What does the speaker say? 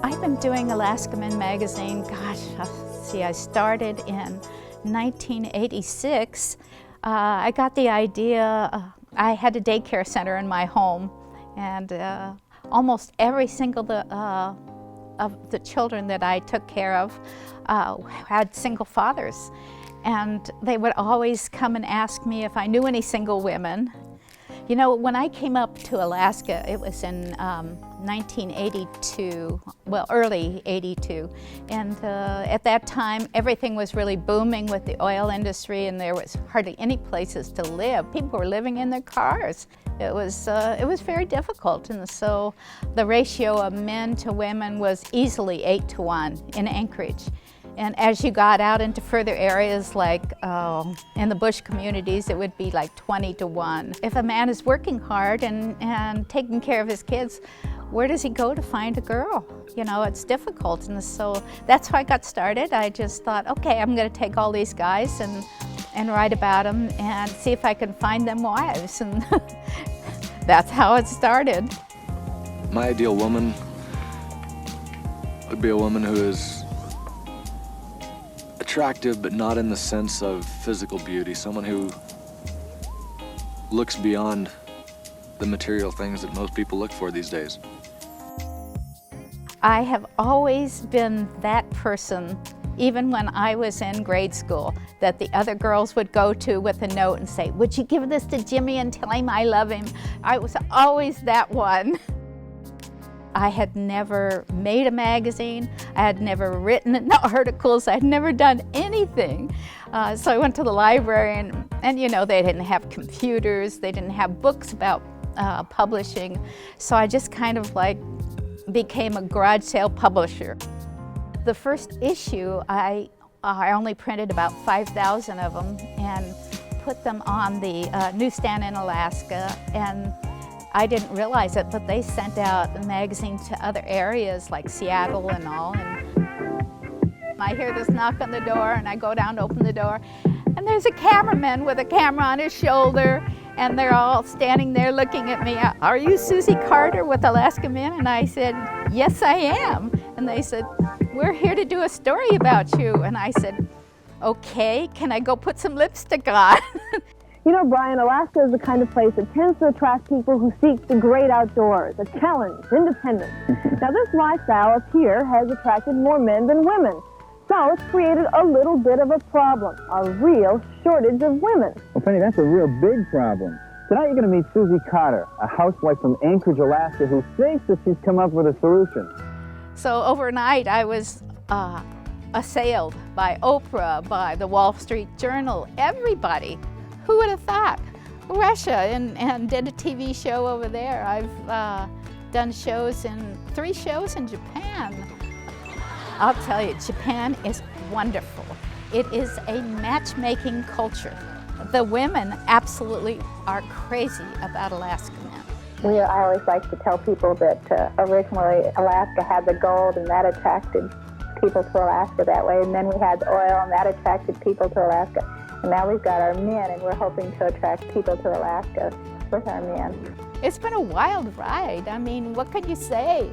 I've been doing AlaskaMen magazine, gosh, I started in 1986. I got the idea, I had a daycare center in my home, and almost every single of the children that I took care of had single fathers. And they would always come and ask me if I knew any single women. You know, when I came up to Alaska, it was in 1982, well, early 82. And at that time, everything was really booming with the oil industry, and there was hardly any places to live. People were living in their cars. It was very difficult, and so the ratio of men to women was easily 8-to-1 in Anchorage. And as you got out into further areas like in the bush communities, it would be like 20-to-1. If a man is working hard and taking care of his kids, where does he go to find a girl? You know, it's difficult. And so that's how I got started. I just thought, okay, I'm going to take all these guys and write about them and see if I can find them wives. And that's how it started. My ideal woman would be a woman who is attractive, but not in the sense of physical beauty. Someone who looks beyond the material things that most people look for these days. I have always been that person, even when I was in grade school, that the other girls would go to with a note and say, "Would you give this to Jimmy and tell him I love him?" I was always that one. I had never made a magazine, I had never written articles, I had never done anything. So I went to the library and you know, they didn't have computers, they didn't have books about publishing. So I just kind of like became a garage sale publisher. The first issue, I only printed about 5,000 of them and put them on the newsstand in Alaska. And I didn't realize it, but they sent out the magazine to other areas like Seattle and all. And I hear this knock on the door, and I go down to open the door, and there's a cameraman with a camera on his shoulder, and they're all standing there looking at me. "Are you Susie Carter with AlaskaMen?" And I said, "Yes, I am." And they said, "We're here to do a story about you." And I said, "Okay, can I go put some lipstick on?" You know, Brian, Alaska is the kind of place that tends to attract people who seek the great outdoors, a challenge, independence. Now, this lifestyle up here has attracted more men than women. So it's created a little bit of a problem, a real shortage of women. Well, Penny, that's a real big problem. Tonight you're going to meet Susie Carter, a housewife from Anchorage, Alaska, who thinks that she's come up with a solution. So overnight I was assailed by Oprah, by the Wall Street Journal, everybody. Who would have thought? Russia, and did a TV show over there. I've done 3 shows in Japan. I'll tell you, Japan is wonderful. It is a matchmaking culture. The women absolutely are crazy about AlaskaMen. I always like to tell people that originally Alaska had the gold, and that attracted people to Alaska that way. And then we had the oil, and that attracted people to Alaska. And now we've got our men, and we're hoping to attract people to Alaska with our men. It's been a wild ride. I mean, what could you say?